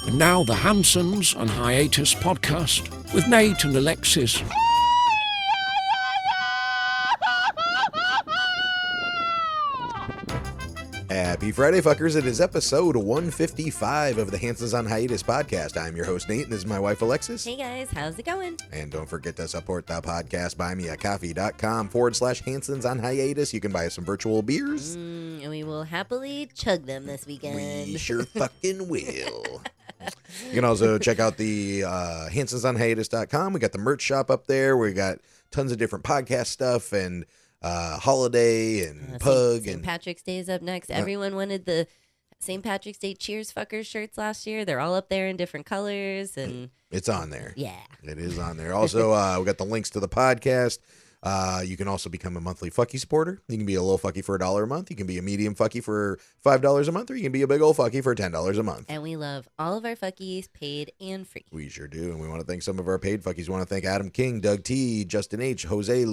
And now the Hansons and Hiatus podcast with Nate and Alexis. Happy Friday, fuckers. It is episode 155 of the Hansons on Hiatus podcast. I'm your host, Nate, and this is my wife, Alexis. Hey, guys. How's it going? And don't forget to support the podcast. Buy me a coffee.com/Hansons on Hiatus. You can buy us some virtual beers. And we will happily chug them this weekend. We sure fucking will. You can also check out the HansonsOnHiatus.com. We got the merch shop up there. We got tons of different podcast stuff and holiday and pug. St. Patrick's Day is up next. Everyone wanted the St. Patrick's Day Cheers Fuckers shirts last year. They're all up there in different colors. And it's on there. Yeah. It is on there. Also, we got the links to the podcast. You can also become a monthly fucky supporter. You can be a little fucky for $1 a month. You can be a medium fucky for $5 a month, or you can be a big old fucky for $10 a month. And we love all of our fuckies, paid and free. We sure do. And we want to thank some of our paid fuckies. We want to thank Adam King, Doug T, Justin H, Jose,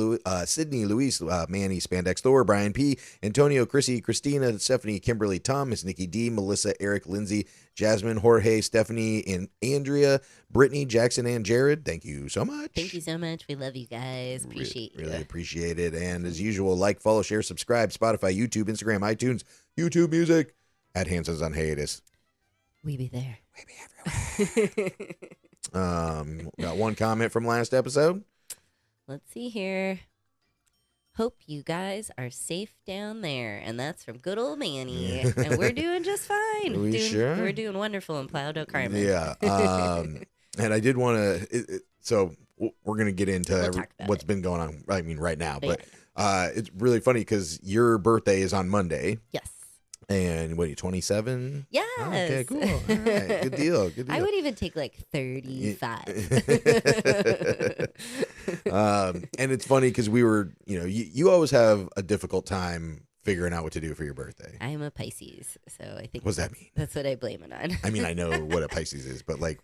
Sydney, Luis, Manny, Spandex Thor, Brian P, Antonio, Chrissy, Christina, Stephanie, Kimberly, Thomas, Nikki D, Melissa, Eric, Lindsay, Jasmine, Jorge, Stephanie, and Andrea, Brittany, Jackson, and Jared. Thank you so much. Thank you so much. We love you guys. Appreciate you. Really appreciate it. And as usual, like, follow, share, subscribe, Spotify, YouTube, Instagram, iTunes, YouTube Music, at Hansons on Hiatus. We be there. We be everywhere. Got one comment from last episode. Let's see here. Hope you guys are safe down there. And that's from good old Manny. And we're doing just fine. We're doing wonderful in Plowed Oak Carmen. Yeah. And I did want to, so we're going to get into what's been going on, I mean, right now. But it's really funny because your birthday is on Monday. Yes. And what are you, 27? Yes. Oh, okay, cool. All right. Good deal. Good deal. I would even take like 35. And it's funny because we were, you always have a difficult time figuring out what to do for your birthday. I'm a Pisces, so I think. What does that mean? That's what I blame it on. I mean, I know what a Pisces is, but like,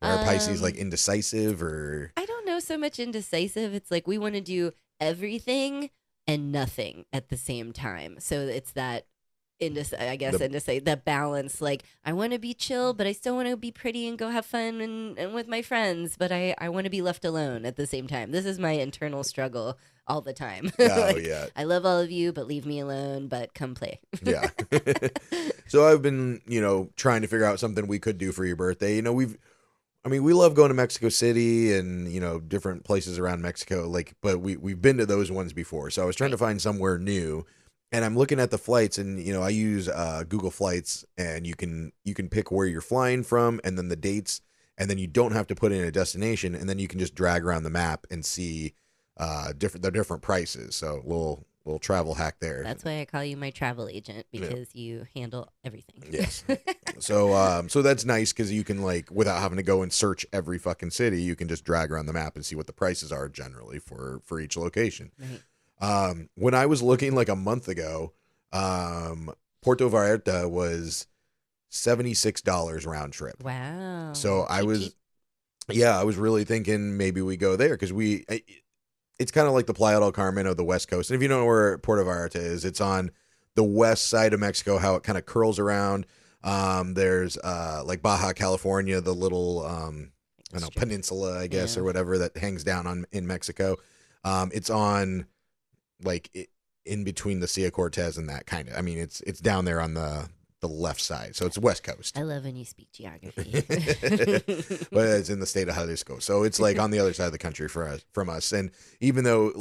are Pisces like indecisive or? I don't know so much indecisive. It's like we want to do everything and nothing at the same time. So it's that. The balance. Like, I want to be chill, but I still want to be pretty and go have fun and with my friends, but I want to be left alone at the same time. This is my internal struggle all the time. Oh, yeah. I love all of you, but leave me alone, but come play. Yeah. So I've been, trying to figure out something we could do for your birthday. We love going to Mexico City and, different places around Mexico, but we've been to those ones before. So I was trying to find somewhere new. And I'm looking at the flights, and I use Google Flights, and you can pick where you're flying from, and then the dates, and then you don't have to put in a destination, and then you can just drag around the map and see the different prices. So little travel hack there. That's why I call you my travel agent, because you handle everything. Yes. So that's nice because you can without having to go and search every fucking city, you can just drag around the map and see what the prices are generally for each location. Right. When I was looking a month ago, Puerto Vallarta was $76 round trip. Wow. So I was really thinking maybe we go there because it's kind of like the Playa del Carmen of the West Coast. And if you don't know where Puerto Vallarta is, it's on the west side of Mexico, how it kind of curls around. There's Baja California, the little peninsula, I guess, or whatever that hangs down in Mexico. It's on in between the Cia Cortez and that kind of. I mean, it's down there on the left side, so it's West Coast. I love when you speak geography. But it's in the state of Jalisco, so it's on the other side of the country from us. And even though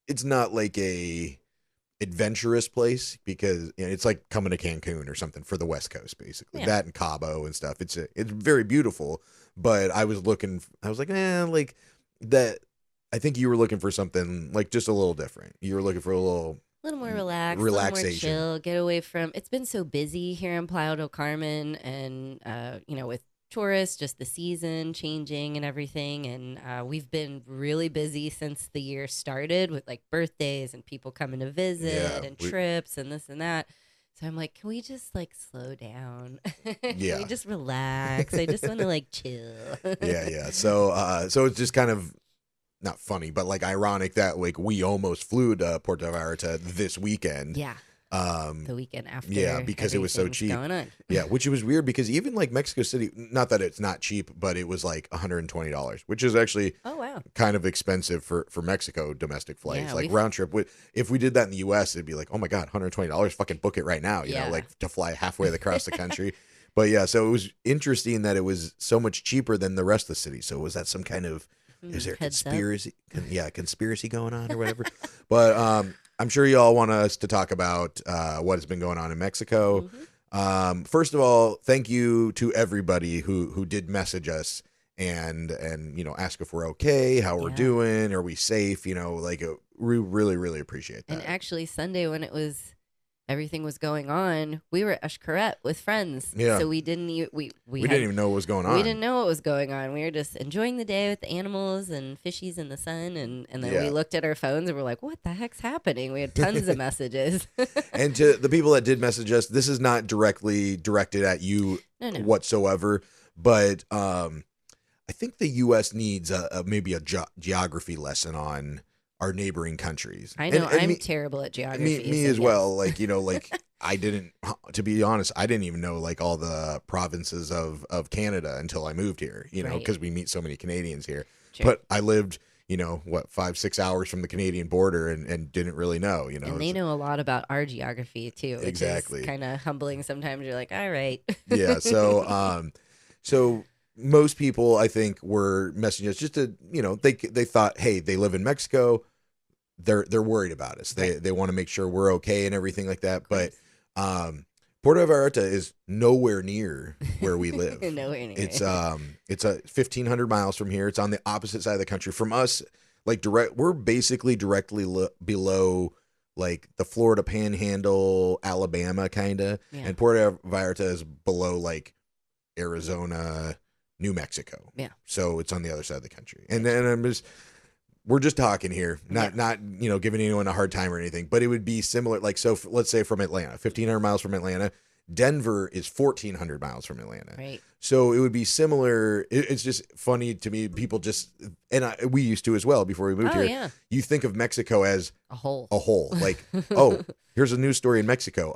it's not a adventurous place because it's like coming to Cancun or something for the West Coast, basically that and Cabo and stuff. It's very beautiful, but I was like that. I think you were looking for something just a little different. You were looking for a little more relaxation, a little more chill, get away from. It's been so busy here in Playa del Carmen, and with tourists, just the season changing and everything, and we've been really busy since the year started with birthdays and people coming to visit and trips and this and that. So I'm like, can we just slow down? Can we just relax? I just want to chill. Yeah. So it's just kind of not funny, but ironic that we almost flew to Puerto Vallarta this weekend. Yeah. The weekend after. Yeah, because it was so cheap. Going on. Yeah, which was weird because even like Mexico City, not that it's not cheap, but it was like $120, which is actually kind of expensive for Mexico domestic flights. Yeah, like round trip. If we did that in the U.S., it'd be like, oh my God, $120, fucking book it right now. You know, like to fly halfway across the country. But yeah, so it was interesting that it was so much cheaper than the rest of the city. So was that some kind of, is there a conspiracy? Conspiracy going on or whatever? But I'm sure you all want us to talk about what has been going on in Mexico. First of all, thank you to everybody who did message us and ask if we're okay, how we're doing, are we safe? We really, really appreciate that. And actually, Sunday when everything was going on, we were at Ashkaret with friends. Yeah. So we didn't didn't even know what was going on. We didn't know what was going on. We were just enjoying the day with the animals and fishies in the sun. And then we looked at our phones and we're like, what the heck's happening? We had tons of messages. And to the people that did message us, this is not directly directed at you whatsoever. But I think the U.S. needs maybe a geography lesson on our neighboring countries. I know, and I'm terrible at geography. Me as well. Like, I didn't, to be honest, I didn't even know like all the provinces of Canada until I moved here, because we meet so many Canadians here. Sure. But I lived, 5-6 hours from the Canadian border and didn't really know, And they know a lot about our geography too. Which exactly. is kind of humbling sometimes. You're like, all right. Yeah. So most people, I think, were messaging us just to, they thought, hey, they live in Mexico. They're worried about us. They want to make sure we're okay and everything like that. But Puerto Vallarta is nowhere near where we live. Nowhere near. It's 1,500 miles from here. It's on the opposite side of the country from us. Like we're basically directly below like the Florida Panhandle, Alabama kind of, and Puerto Vallarta is below like Arizona, New Mexico. Yeah. So it's on the other side of the country. And then we're just talking here, not giving anyone a hard time or anything, but it would be similar. Like, so let's say from Atlanta, 1,500 miles from Atlanta, Denver is 1,400 miles from Atlanta. Right. So it would be similar. It's just funny to me. People just, we used to as well before we moved here. Yeah. You think of Mexico as a whole, like, oh, here's a news story in Mexico.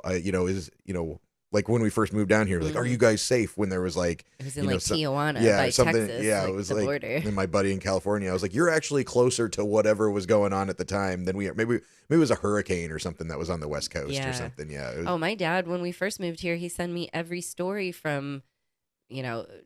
Like when we first moved down here, like, are you guys safe? When there was like, it was in Tijuana, by something, Texas, it was like, border. And my buddy in California, I was like, you're actually closer to whatever was going on at the time than we are. Maybe it was a hurricane or something that was on the West Coast or something. Yeah. My dad, when we first moved here, he sent me every story from,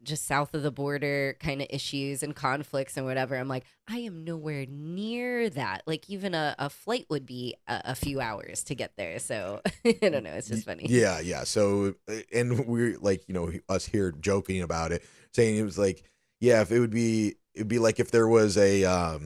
just south of the border kind of issues and conflicts and whatever. I'm like, I am nowhere near that. Like even a flight would be a few hours to get there. So I don't know. It's just funny. Yeah. Yeah. So, and we're like, us here joking about it, saying it was like, yeah, if it'd be like if there was a, I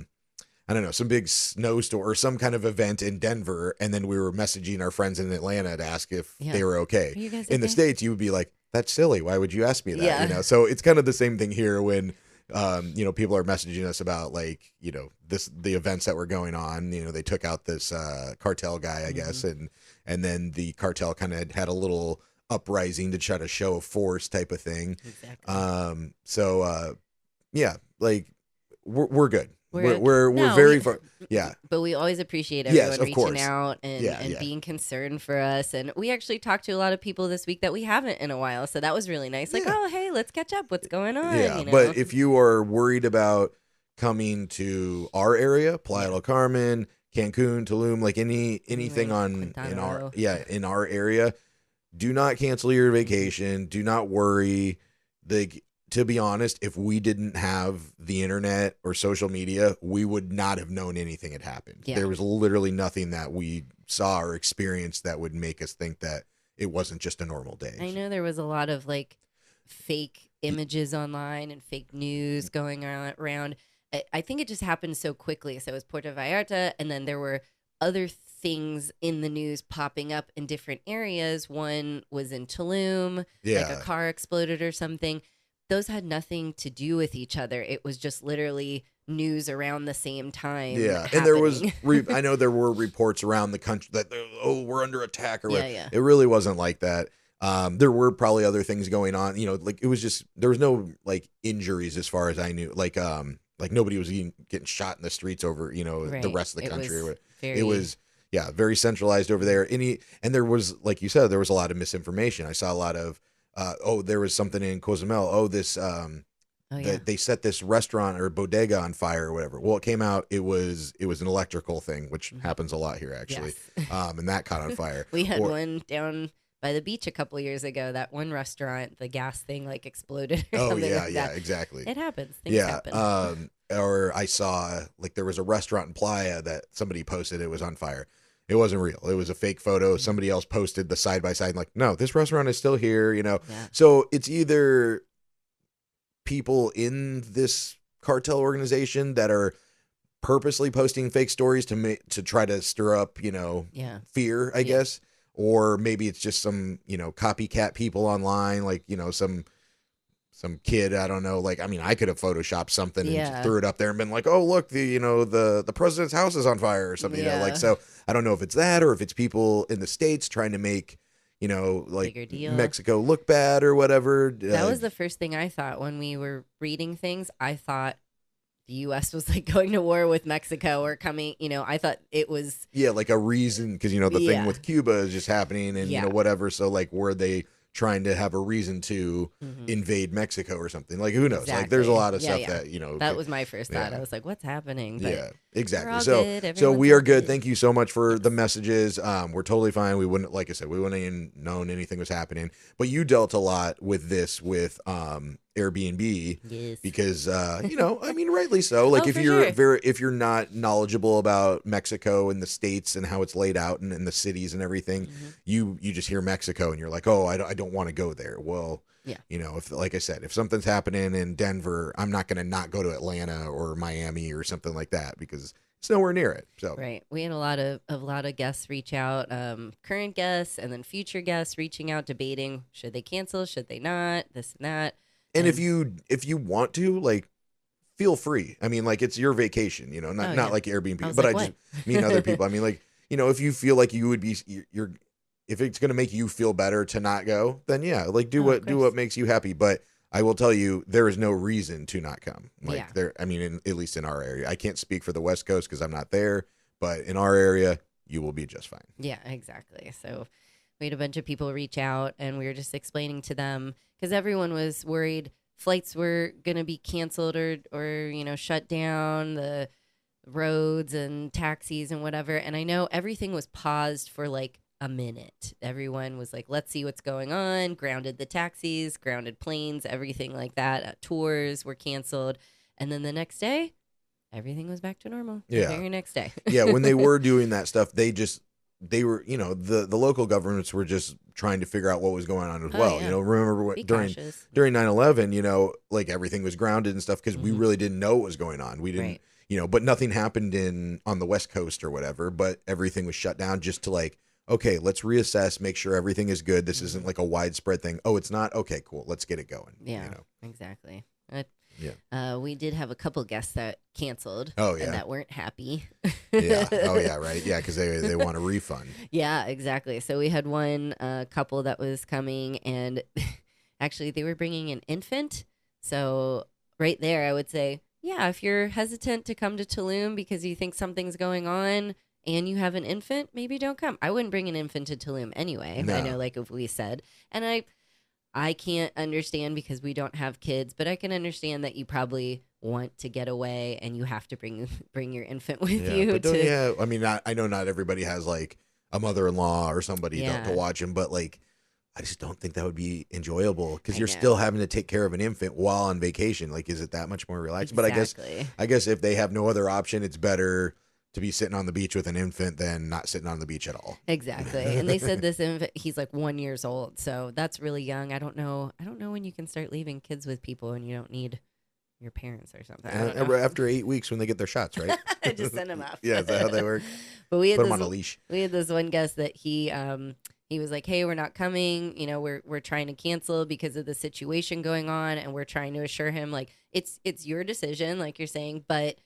don't know, some big snowstorm or some kind of event in Denver. And then we were messaging our friends in Atlanta to ask if they were okay. Are you guys in the States, you would be like, that's silly. Why would you ask me that? Yeah. So it's kind of the same thing here when, people are messaging us about like, the events that were going on. They took out this cartel guy, I guess, and then the cartel kind of had a little uprising to try to show a force type of thing. Exactly. Yeah, like we're good. We're very far. Yeah. But we always appreciate everyone of reaching course. out and being concerned for us. And we actually talked to a lot of people this week that we haven't in a while. So that was really nice. Like, oh, hey, let's catch up. What's going on? Yeah. But if you are worried about coming to our area, Playa del Carmen, Cancun, Tulum, like anything in our area, do not cancel your vacation. Do not worry. To be honest, if we didn't have the internet or social media, we would not have known anything had happened. Yeah. There was literally nothing that we saw or experienced that would make us think that it wasn't just a normal day. I know there was a lot of like fake images online and fake news going around. I think it just happened so quickly. So it was Puerto Vallarta, and then there were other things in the news popping up in different areas. One was in Tulum, like a car exploded or something. Those had nothing to do with each other. It was just literally news around the same time. Yeah, happening. And there was, I know there were reports around the country that, we're under attack or whatever. Yeah. It really wasn't like that. There were probably other things going on. Like it was just, there was no like injuries as far as I knew. Like nobody was getting shot in the streets over, the rest of the country. It was, Yeah, very centralized over there. And there was, like you said, there was a lot of misinformation. I saw a lot of, there was something in Cozumel. They set this restaurant or bodega on fire or whatever. Well, it came out, it was an electrical thing, which happens a lot here actually. Yes. And that caught on fire. We had one down by the beach a couple years ago. That one restaurant, the gas thing like exploded. Or something like that. Exactly. It happens. Things happen. Or I saw like there was a restaurant in Playa that somebody posted it was on fire. It wasn't real. It was a fake photo. Somebody else posted the side by side, like, no, this restaurant is still here. Yeah. So it's either people in this cartel organization that are purposely posting fake stories to try to stir up, fear, I guess, or maybe it's just some, copycat people online, like, some kid, I don't know, like, I mean, I could have photoshopped something and threw it up there and been like, oh, look, the president's house is on fire or something, so I don't know if it's that or if it's people in the States trying to make, like Mexico look bad or whatever. That was the first thing I thought when we were reading things. I thought the U.S. was like going to war with Mexico or coming, I thought it was. Yeah, like a reason because, the thing with Cuba is just happening and, whatever. So like were they trying to have a reason to invade Mexico or something? Like, who knows? Exactly. Like there's a lot of stuff that, That was my first thought. I was like, what's happening? But exactly. So we are good. Thank you so much for the messages. We're totally fine. We wouldn't, like I said, we wouldn't even known anything was happening. But you dealt a lot with this with Airbnb because I mean, rightly so. Like if you're not knowledgeable about Mexico and the states and how it's laid out and the cities and everything, you just hear Mexico and you're like, oh, I don't want to go there. Well, if, like I said, if something's happening in Denver, I'm not going to not go to Atlanta or Miami or something like that because it's nowhere near it. So right, we had a lot of guests reach out, current guests and then future guests reaching out, debating should they cancel, should they not, this and that. And if you want to, like, feel free. I mean, like, it's your vacation, not like Airbnb, but I just mean other people. I mean, like, if you feel like you would be, if it's going to make you feel better to not go, then like do what makes you happy. But I will tell you, there is no reason to not come. Like I mean, at least in our area, I can't speak for the West Coast because I'm not there, but in our area, you will be just fine. Yeah, exactly. So we had a bunch of people reach out and we were just explaining to them because everyone was worried flights were going to be canceled or shut down, the roads and taxis and whatever. And I know everything was paused for like a minute. Everyone was like, let's see what's going on. Grounded the taxis, grounded planes, everything like that. Tours were canceled. And then the next day, everything was back to normal. Yeah. The very next day. When they were doing that stuff, they were, the local governments were just trying to figure out what was going on as well. Yeah. Remember what during 9/11, like everything was grounded and stuff because we really didn't know what was going on. We didn't, but nothing happened on the West Coast or whatever, but everything was shut down just to like, okay, let's reassess, make sure everything is good. This isn't like a widespread thing. Oh, it's not? Okay, cool. Let's get it going. Yeah, exactly. We did have a couple guests that canceled. Oh, yeah. And that weren't happy. Yeah. Oh, yeah, right. Yeah, because they want a refund. Yeah, exactly. So we had one couple that was coming, and actually they were bringing an infant. So right there, I would say, yeah, if you're hesitant to come to Tulum because you think something's going on and you have an infant, maybe don't come. I wouldn't bring an infant to Tulum anyway. No. I know, like we said. And I can't understand because we don't have kids, but I can understand that you probably want to get away and you have to bring your infant with you. But I mean, I know not everybody has like a mother-in-law or somebody to watch him, but like, I just don't think that would be enjoyable because you're still having to take care of an infant while on vacation. Like, is it that much more relaxed? Exactly. But I guess if they have no other option, it's better to be sitting on the beach with an infant than not sitting on the beach at all. Exactly. And they said this infant, he's like 1 year old. So that's really young. I don't know when you can start leaving kids with people and you don't need your parents or something. After 8 weeks when they get their shots, right? Just send them off. Yeah, is that how they work? But we had Put them on a leash. We had this one guest that he was like, hey, we're not coming. We're trying to cancel because of the situation going on. And we're trying to assure him, like, it's your decision, like you're saying, but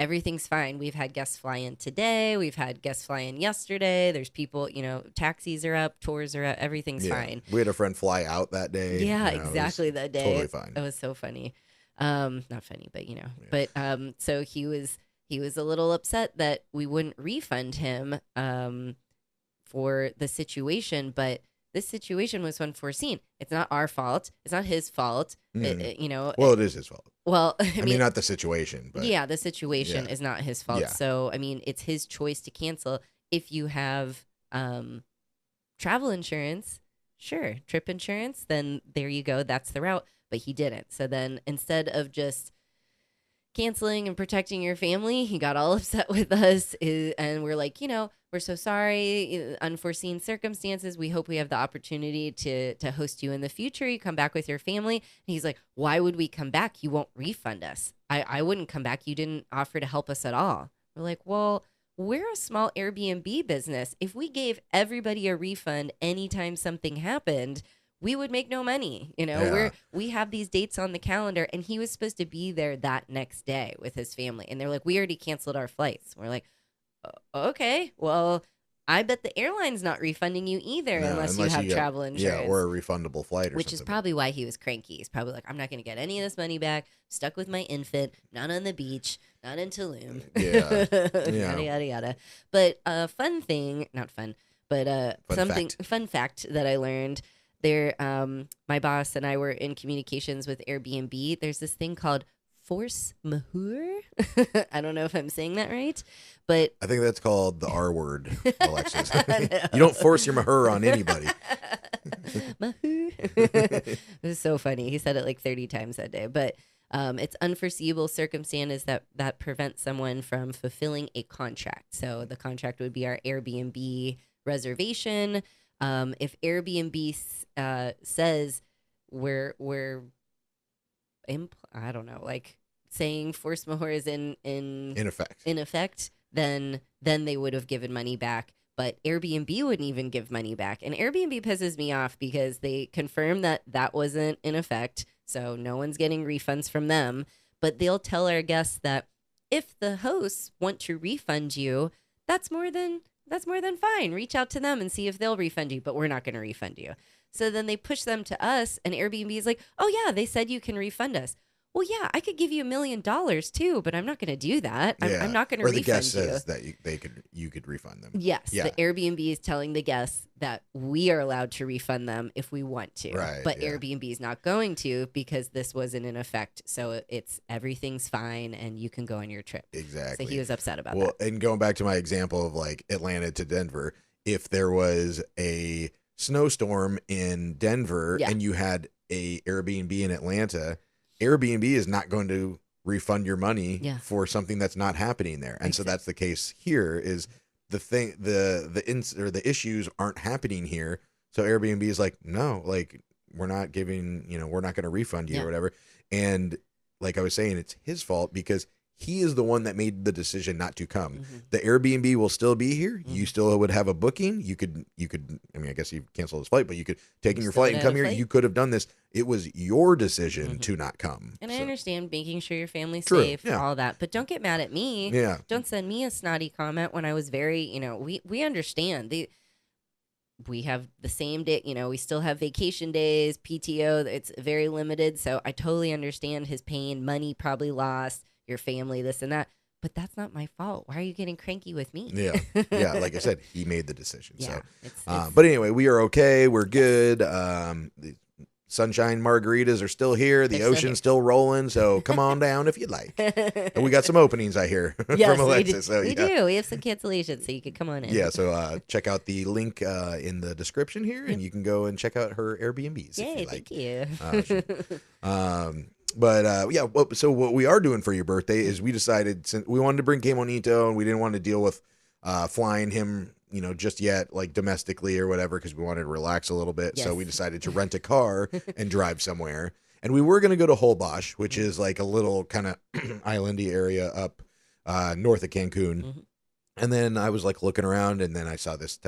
everything's fine. We've had guests fly in today. We've had guests fly in yesterday. There's people, taxis are up, tours are up. Everything's fine. We had a friend fly out that day. Yeah, exactly. That day. Totally fine. It was so funny. Not funny, but, But so he he was a little upset that we wouldn't refund him for the situation, but this situation was unforeseen. It's not our fault. It's not his fault. Well, it is his fault. Well, I mean, not the situation, but yeah, the situation is not his fault. Yeah. So, I mean, it's his choice to cancel. If you have travel insurance, sure, trip insurance, then there you go. That's the route. But he didn't. So then instead of just canceling and protecting your family, he got all upset with us. And we're like, we're so sorry, unforeseen circumstances. We hope we have the opportunity to host you in the future. You come back with your family. And he's like, why would we come back? You won't refund us. I wouldn't come back. You didn't offer to help us at all. We're like, well, we're a small Airbnb business. If we gave everybody a refund anytime something happened, we would make no money. We have these dates on the calendar, and he was supposed to be there that next day with his family. And they're like, we already canceled our flights. We're like, okay, well, I bet the airline's not refunding you either unless you have travel insurance. Yeah, or a refundable flight or which something. Is probably why he was cranky. He's probably like, I'm not going to get any of this money back. I'm stuck with my infant, not on the beach, not in Tulum. Yeah. Yada, yada, yada. But fun fact that I learned there, my boss and I were in communications with Airbnb. There's this thing called force majeure. I don't know if I'm saying that right, but I think that's called the R word, Alexis. You don't force your maher on anybody. Majeure. It was so funny. He said it like 30 times that day. But it's unforeseeable circumstances that prevent someone from fulfilling a contract. So the contract would be our Airbnb reservation. If Airbnb says we're I don't know, like saying force majeure is in effect, then they would have given money back. But Airbnb wouldn't even give money back. And Airbnb pisses me off because they confirm that wasn't in effect. So no one's getting refunds from them. But they'll tell our guests that if the hosts want to refund you, that's more than fine. Reach out to them and see if they'll refund you, but we're not going to refund you. So then they push them to us, and Airbnb is like, oh, yeah, they said you can refund us. Well, yeah, I could give you $1 million too, but I'm not going to do that. I'm not going to refund you. Or the guest says that you could refund them. Yes, the Airbnb is telling the guests that we are allowed to refund them if we want to. Right, but Airbnb is not going to because this wasn't in effect. So everything's fine, and you can go on your trip. Exactly. So he was upset about that. Well, and going back to my example of like Atlanta to Denver, if there was a snowstorm in Denver and you had a Airbnb in Atlanta, Airbnb is not going to refund your money for something that's not happening there. And so that's the case here is the issues aren't happening here. So Airbnb is like, no, like we're not giving, we're not going to refund you or whatever. And like I was saying, it's his fault because he is the one that made the decision not to come. Mm-hmm. The Airbnb will still be here. Mm-hmm. You still would have a booking. You could, I mean, I guess you canceled his flight, but you could take in your flight and come here. You could have done this. It was your decision to not come. And I understand making sure your family's safe, all that, but don't get mad at me. Yeah. Don't send me a snotty comment when I was very, we understand we have the same day, we still have vacation days, PTO. It's very limited. So I totally understand his pain, money probably lost, your family, this and that. But that's not my fault. Why are you getting cranky with me? Yeah. Yeah. Like I said, he made the decision. Yeah, so, but anyway, we are okay. We're good. The sunshine margaritas are still here. The ocean's still rolling. So come on down if you'd like. And we got some openings, I hear, from Alexis. We do. We have some cancellations, so you can come on in. Yeah. So check out the link in the description here, and you can go and check out her Airbnbs. Yay, if you like. Thank you. But so what we are doing for your birthday is we decided, since we wanted to bring K Monito and we didn't want to deal with flying him, just yet, like domestically or whatever, because we wanted to relax a little bit. Yes. So we decided to rent a car and drive somewhere. And we were going to go to Holbox, which is like a little kind of islandy area up north of Cancun. Mm-hmm. And then I was like looking around, and then I saw this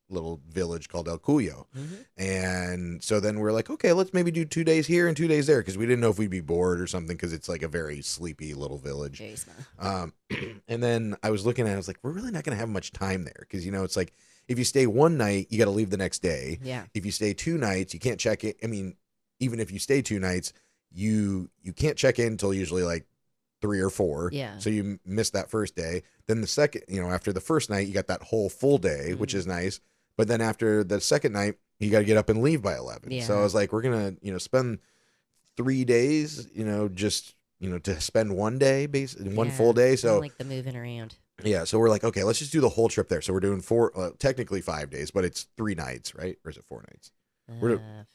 little village called El Cuyo. Mm-hmm. And so then we're like, okay, let's maybe do 2 days here and 2 days there, because we didn't know if we'd be bored or something, because it's like a very sleepy little village. Very small. And then I was looking at it, I was like, we're really not going to have much time there, because, it's like if you stay one night, you got to leave the next day. Yeah. If you stay 2 nights, you can't check it. I mean, even if you stay 2 nights, you can't check in until usually like 3 or 4. Yeah. So you missed that first day. Then the second, after the first night, you got that whole full day, which is nice. But then after the second night, you got to get up and leave by 11. Yeah. So I was like, we're going to, spend 3 days, just, to spend one day, one full day. So I like the moving around. Yeah. So we're like, okay, let's just do the whole trip there. So we're doing technically 5 days, but it's 3 nights, right? Or is it 4 nights?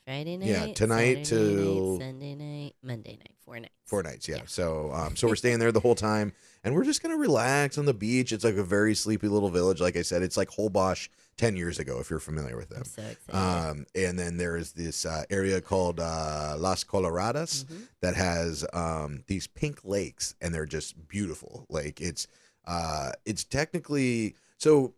Friday night. Yeah, tonight Saturday till night, Sunday night, Monday night, 4 nights. 4 nights, yeah. So we're staying there the whole time, and we're just gonna relax on the beach. It's like a very sleepy little village. Like I said, it's like Holbox 10 years ago, if you're familiar with them. I'm so excited. And then there's this area called Las Coloradas that has these pink lakes, and they're just beautiful. Like it's technically so.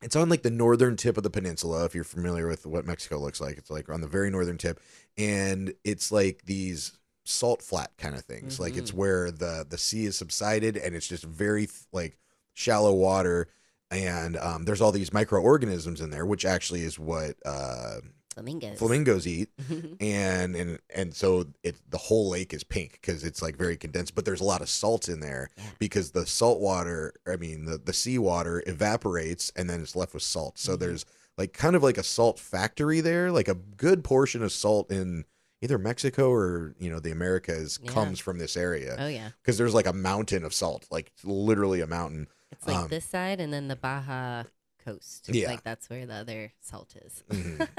It's on like the northern tip of the peninsula, if you're familiar with what Mexico looks like. It's like on the very northern tip. And it's like these salt flat kind of things. Like it's where the sea is subsided and it's just very like shallow water. And there's all these microorganisms in there, which actually is what flamingos eat. and so the whole lake is pink because it's like very condensed, but there's a lot of salt in there because the salt water, the seawater evaporates and then it's left with salt. So there's like kind of like a salt factory there, like a good portion of salt in either Mexico or, the Americas comes from this area. Oh, yeah. Because there's like a mountain of salt, like literally a mountain. It's like this side and then the Baja coast. Yeah. Like that's where the other salt is.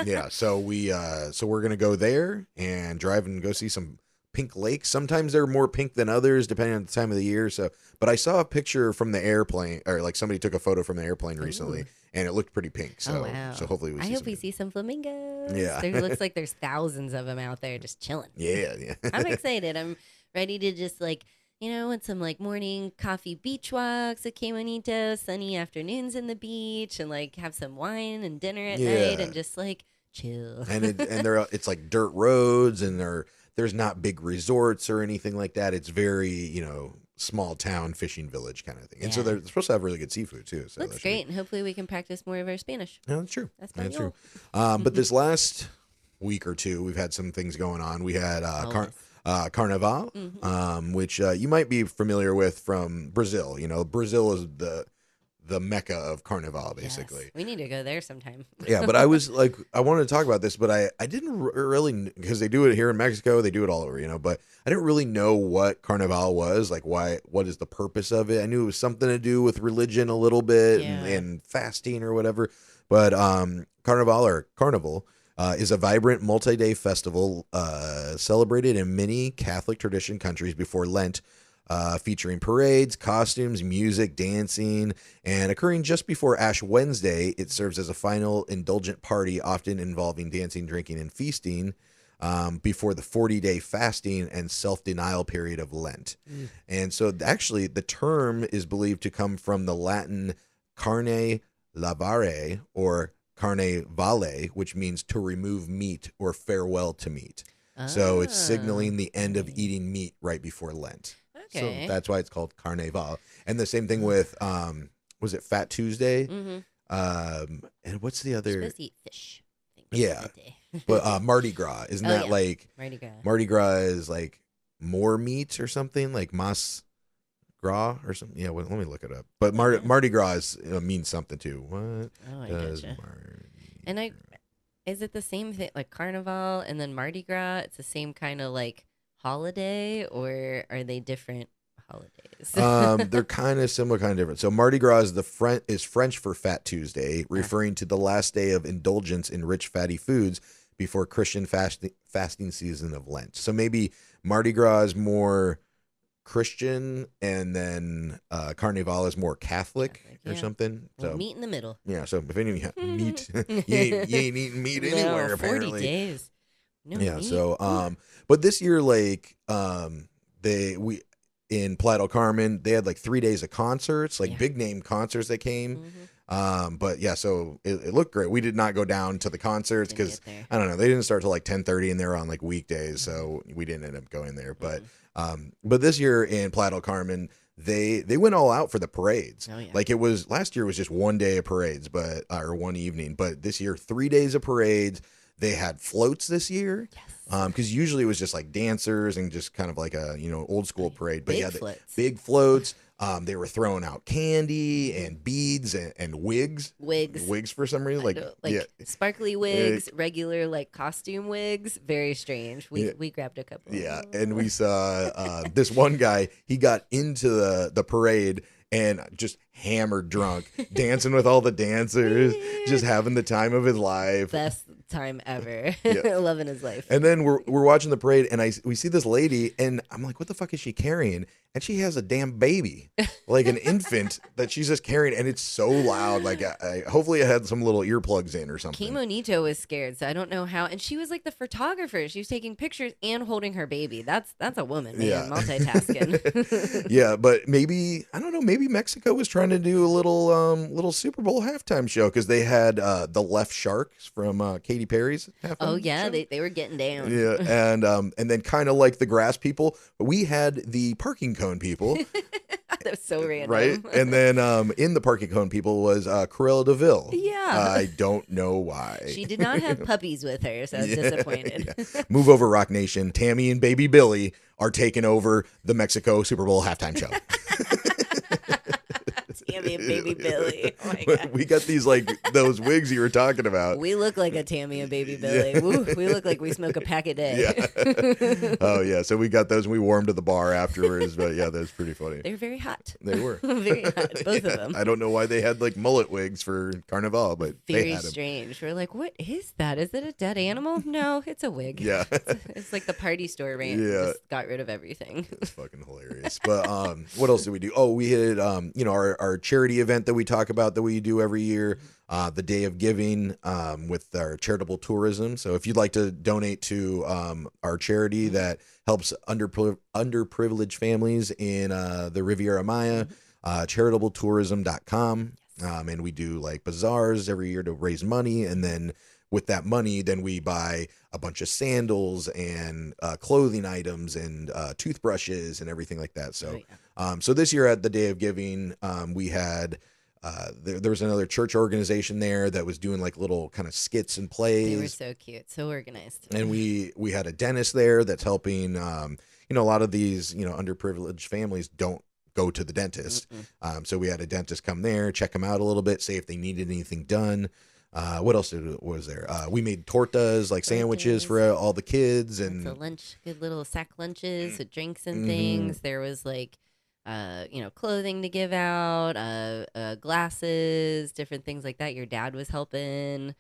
Yeah. So we're going to go there and drive and go see some pink lakes. Sometimes they're more pink than others, depending on the time of the year. But I saw a picture from the airplane, or like somebody took a photo from the airplane recently, and it looked pretty pink. So, wow. So hopefully I hope we see some flamingos. Yeah. There looks like there's thousands of them out there just chilling. Yeah. I'm excited. I'm ready to just like, with some like morning coffee beach walks at Qué Bonito, sunny afternoons in the beach, and like have some wine and dinner at night and just like chill. And it's like dirt roads, and there's not big resorts or anything like that. It's very, small town fishing village kind of thing. And so they're supposed to have really good seafood too. So looks great, and hopefully we can practice more of our Spanish. Yeah, that's true. That's true. But this last week or two, we've had some things going on. We had Carnaval, which you might be familiar with from Brazil. Brazil is the mecca of Carnival, basically. Yes. We need to go there sometime. Yeah, but I was like, I wanted to talk about this, but I didn't really, because they do it here in Mexico, they do it all over, but I didn't really know what Carnival was, like what is the purpose of it. I knew it was something to do with religion a little bit and fasting or whatever, but Carnival is a vibrant multi-day festival celebrated in many Catholic tradition countries before Lent, featuring parades, costumes, music, dancing, and occurring just before Ash Wednesday. It serves as a final indulgent party, often involving dancing, drinking, and feasting before the 40-day fasting and self-denial period of Lent. And so actually the term is believed to come from the Latin carne lavare or carne vale, which means to remove meat or farewell to meat. So it's signaling the end of eating meat right before Lent. Okay. So that's why it's called Carnaval. And the same thing with, was it Fat Tuesday? And what's the other? Supposed to eat fish. Yeah. But Mardi Gras. Isn't that like, Mardi Gras is like more meat or something? Like Mas Gras or something? Yeah, well, let me look it up. But Mardi Gras means something too. What does Mardi Gras? Is it the same thing, like Carnival and then Mardi Gras? It's the same kind of like holiday, or are they different holidays? They're kind of similar, kind of different. So Mardi Gras is French for Fat Tuesday, referring to the last day of indulgence in rich fatty foods before Christian fasting season of Lent. So maybe Mardi Gras is more Christian, and then Carnival is more Catholic or something. So meat in the middle. Yeah. So if any meat, you ain't eating meat anywhere. 40 apparently. days. No Yeah. meat. So but this year, like we in Playa del Carmen, they had like 3 days of concerts, like big name concerts that came. But yeah, so it looked great. We did not go down to the concerts because I don't know, they didn't start till like 10:30 and they were on like weekdays, so we didn't end up going there. But this year in Playa del Carmen, they went all out for the parades. Like it was last year was just 1 day of parades, or one evening. But this year, 3 days of parades. They had floats this year. Because usually it was just like dancers and just kind of like a old school parade. But Big floats. big floats. They were throwing out candy and beads and wigs. Wigs for some reason, sparkly wigs, regular like costume wigs. Very strange. We grabbed a couple. Yeah, and we saw this one guy. He got into the parade and just hammered drunk, dancing with all the dancers, just having the time of his life. Best time ever. Yeah. Loving his life. And then we're watching the parade, and we see this lady, and I'm like, what the fuck is she carrying? And she has a damn baby, like an infant that she's just carrying, and it's so loud. Like, hopefully I had some little earplugs in or something. Kimonito was scared, so I don't know how. And she was like the photographer. She was taking pictures and holding her baby. That's a woman, man. Yeah. Multitasking. Yeah, but maybe, I don't know, maybe Mexico was trying to do a little Super Bowl halftime show, because they had the Left Sharks from Katy Perry's halftime Oh yeah, show. they were getting down. Yeah, and then kind of like the grass people, we had the parking cone people. That was so random. Right? And then in the parking cone people was Cruella de Vil. Yeah. I don't know why. She did not have puppies with her, so I was disappointed. Yeah. Move over, Rock Nation. Tammy and baby Billy are taking over the Mexico Super Bowl halftime show. Tammy and baby Billy. Oh my God. We got these like those wigs you were talking about. We look like a Tammy and baby Billy. Yeah. Woo, we look like we smoke a pack a day. Yeah. Oh yeah. So we got those and we wore them to the bar afterwards. But yeah, that's pretty funny. They're very hot. They were Very hot, both of them. I don't know why they had like mullet wigs for Carnival, but they Very had them. strange. We're like, what is that? Is it a dead animal? No, it's a wig. Yeah. It's like the party store range. Yeah. Just got rid of everything. It's fucking hilarious. But what else did we do? Oh, we had our charity event that we talk about that we do every year, the Day of Giving, with our charitable tourism. So if you'd like to donate to our charity that helps underprivileged families in the Riviera Maya, charitablетourism.com. And we do like bazaars every year to raise money, and then with that money, then we buy a bunch of sandals and clothing items and toothbrushes and everything like that. So, so this year at the Day of Giving, we had there was another church organization there that was doing like little kind of skits and plays. They were so cute, so organized. And we had a dentist there that's helping. A lot of these underprivileged families don't go to the dentist. So we had a dentist come there, check them out a little bit, say if they needed anything done. What else was there? We made tortas, like sandwiches for all the kids, and a lunch, good little sack lunches with drinks and things. There was like, clothing to give out, glasses, different things like that. Your dad was helping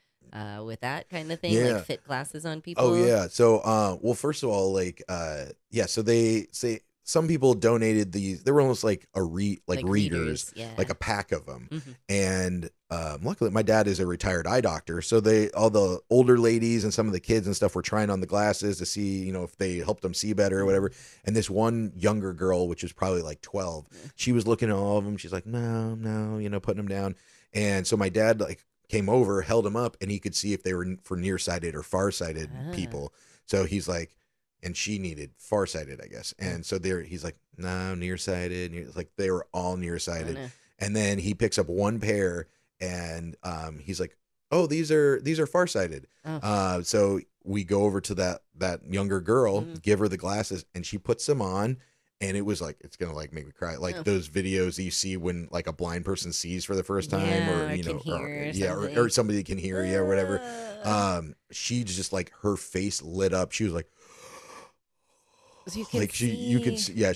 with that kind of thing, like fit glasses on people. Oh yeah. So, well, first of all, so they say some people donated these. They were almost like readers, like a pack of them. And luckily, my dad is a retired eye doctor, so all the older ladies and some of the kids and stuff were trying on the glasses to see, if they helped them see better or whatever. And this one younger girl, which was probably like 12, she was looking at all of them. She's like, no, putting them down. And so my dad came over, held them up, and he could see if they were for nearsighted or farsighted people. So he's like. And she needed farsighted, I guess. And so he's like, no, nearsighted. It's like they were all nearsighted. And then he picks up one pair, and he's like, oh, these are farsighted. So we go over to that younger girl, give her the glasses, and she puts them on. And it was like, it's gonna make me cry, those videos that you see when a blind person sees for the first time, or somebody can hear you or whatever. She just her face lit up. She was like. You could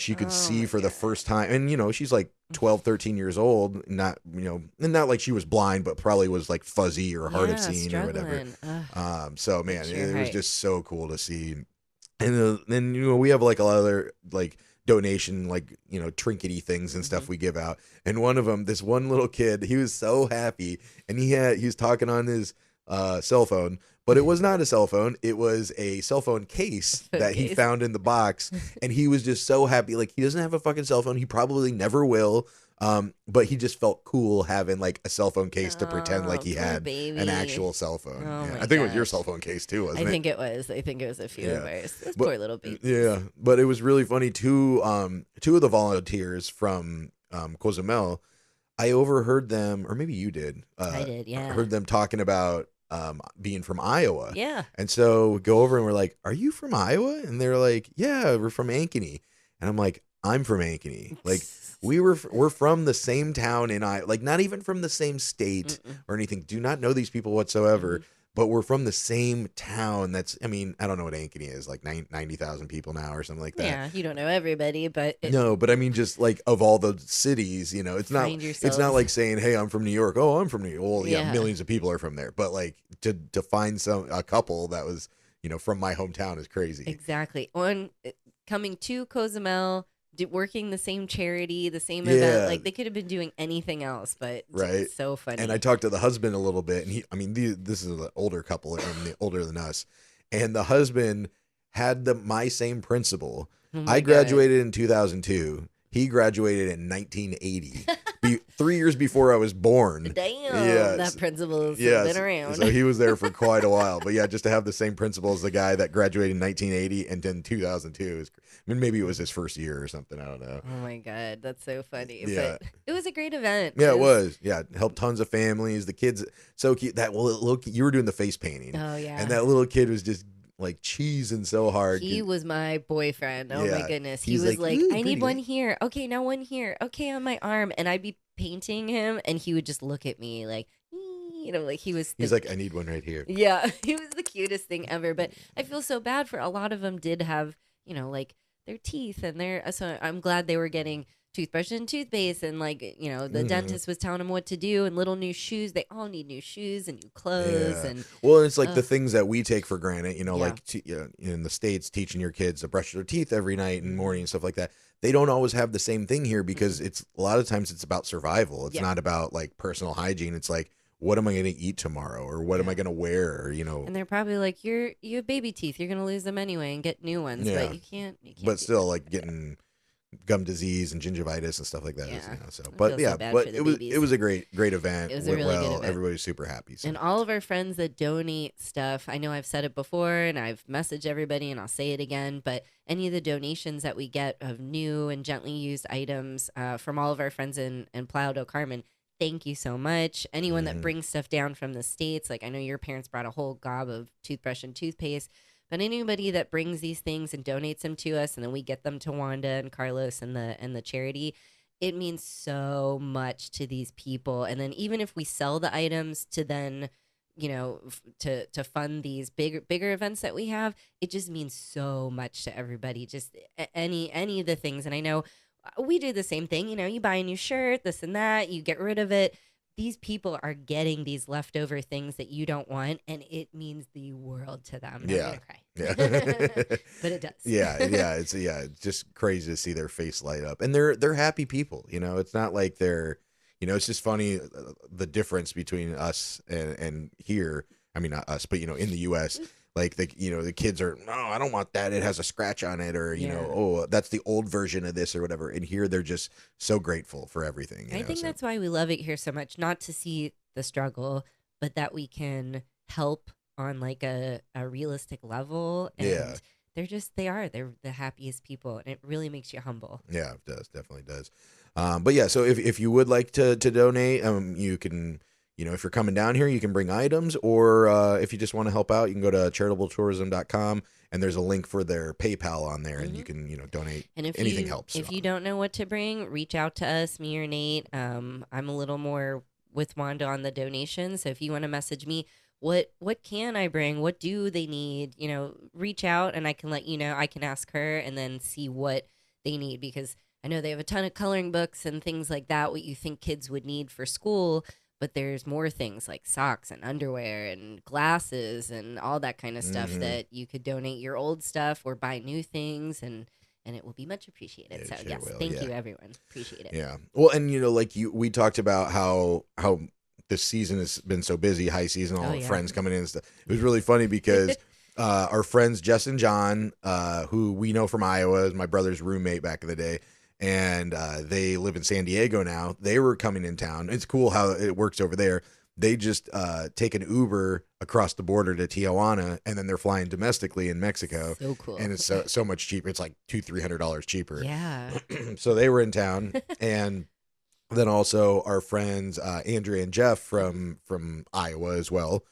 She could see for the first time, and she's 12, 13 years old, not not like she was blind, but probably was fuzzy or hard of seeing or whatever. So man, it was just so cool to see. And then we have a lot of other donation trinkety things and stuff we give out, and one of them, this one little kid, he was so happy, and he was talking on his cell phone. But it was not a cell phone. It was a cell phone case that he found in the box. And he was just so happy. He doesn't have a fucking cell phone. He probably never will. But he just felt cool having a cell phone case to pretend like he had an actual cell phone. I think it was your cell phone case too, wasn't it? I think it was a few of ours. This poor little baby. Yeah. But it was really funny. Two of the volunteers from Cozumel, I overheard them, or maybe you did. I did, yeah. I heard them talking about being from Iowa. Yeah. And so we go over and we're like, "Are you from Iowa?" And they're like, "Yeah, we're from Ankeny." And I'm like, "I'm from Ankeny." Like we're from the same town in Iowa, like not even from the same state or anything. Do not know these people whatsoever. But we're from the same town. That's, I mean, I don't know what Ankeny is, like 90,000 people now or something like that. Yeah, you don't know everybody, but No, but I mean, just like of all the cities, you know, it's not like saying, "Hey, I'm from New York." Oh, I'm from New York. Well, yeah, millions of people are from there. But like to find a couple that was, you know, from my hometown is crazy. Exactly. Coming to Cozumel, working the same charity, the same event. Like they could have been doing anything else, but it's so funny. And I talked to the husband a little bit, and this is an older couple, older than us, and the husband had my same principal. I graduated in 2002. He graduated in 1980, 3 years before I was born. Damn, that principal has been around. So he was there for quite a while. But yeah, just to have the same principal as the guy that graduated in 1980 and then 2002. I mean, maybe it was his first year or something. I don't know. Oh my God, that's so funny. Yeah. But it was a great event. Yeah, it was. Yeah, it helped tons of families. The kids, so cute. That little, you were doing the face painting. Oh yeah. And that little kid was just like cheesing so hard. He was my boyfriend. Oh my goodness. He was like, I need one here. Okay, now one here. Okay, on my arm. And I'd be painting him and he would just look at me like, you know, like he's like, I need one right here. Yeah, he was the cutest thing ever. But I feel so bad for a lot of them did have, you know, like their teeth and so I'm glad they were getting toothbrush and toothpaste, and like, you know, the dentist was telling them what to do, and little new shoes. They all need new shoes and new clothes. And well, it's like the things that we take for granted, you know, like in the States, teaching your kids to brush their teeth every night and morning and stuff like that. They don't always have the same thing here because it's a lot of times it's about survival. It's not about like personal hygiene. It's like, what am I going to eat tomorrow, or what am I going to wear, or, you know? And they're probably like, you have baby teeth. You're going to lose them anyway and get new ones, but you can't. But still, like getting gum disease and gingivitis and stuff like that. You know, so, but yeah, but it was a great event. It was a really good event. Everybody's super happy. So. And all of our friends that donate stuff, I know I've said it before and I've messaged everybody and I'll say it again, but any of the donations that we get of new and gently used items from all of our friends in Playa del Carmen, thank you so much. Anyone that brings stuff down from the States, like I know your parents brought a whole gob of toothbrush and toothpaste. But anybody that brings these things and donates them to us, and then we get them to Wanda and Carlos and the charity, it means so much to these people. And then even if we sell the items to then, you know, to fund these bigger events that we have, it just means so much to everybody. Just any of the things. And I know we do the same thing. You know, you buy a new shirt, this and that, you get rid of it. These people are getting these leftover things that you don't want, and it means the world to them. I'm gonna cry. Yeah. But it does. It's just crazy to see their face light up, and they're happy people. You know, it's not like they're, you know, it's just funny the difference between us and here. I mean, not us, but you know, in the U.S. Like the kids are, no, I don't want that. It has a scratch on it, or you know, oh, that's the old version of this or whatever. And here they're just so grateful for everything. I think that's why we love it here so much. Not to see the struggle, but that we can help on like a realistic level. And they're the happiest people, and it really makes you humble. Yeah, it does, definitely does. But yeah, so if you would like to donate, you can. You know, if you're coming down here, you can bring items, or if you just want to help out, you can go to charitablетourism.com, and there's a link for their PayPal on there, and you can, you know, donate. And if anything helps. If you don't know what to bring, reach out to us, me or Nate. I'm a little more with Wanda on the donation, so if you want to message me, what can I bring? What do they need? You know, reach out, and I can let you know. I can ask her, and then see what they need, because I know they have a ton of coloring books and things like that, what you think kids would need for school. But there's more things like socks and underwear and glasses and all that kind of stuff that you could donate your old stuff or buy new things, and it will be much appreciated. So yes, thank you everyone. Appreciate it. Yeah. Well, and you know, like we talked about how this season has been so busy, high season, all friends coming in and stuff. It was really funny because our friends Jess and John, who we know from Iowa, is my brother's roommate back in the day. And they live in San Diego now. They were coming in town. It's cool how it works over there. They just take an Uber across the border to Tijuana, and then they're flying domestically in Mexico. So cool. And it's so much cheaper. It's like $200-300 cheaper. Yeah. So they were in town. And then also our friends Andrea and Jeff from Iowa as well.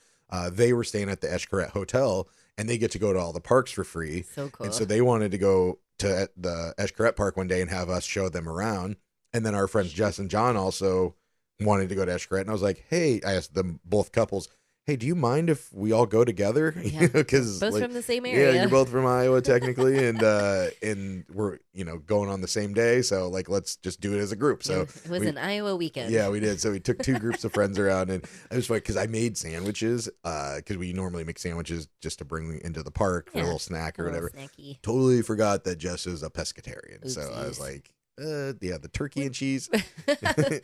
they were staying at the Escaret Hotel, and they get to go to all the parks for free. So cool. And so they wanted to go to the Escaret Park one day and have us show them around. And then our friends Jess and John also wanted to go to Escaret. And I was like, hey, I asked them, both couples, hey, do you mind if we all go together? Yeah. Because both from the same area. Yeah, you're both from Iowa technically, and we're going on the same day, so like let's just do it as a group. So it was an Iowa weekend. Yeah, we did. So we took 2 groups of friends around, and it was funny because I made sandwiches because we normally make sandwiches just to bring into the park for a little snack or whatever. Snacky. Totally forgot that Jess is a pescatarian, so I Oopsies. was like, the turkey and cheese.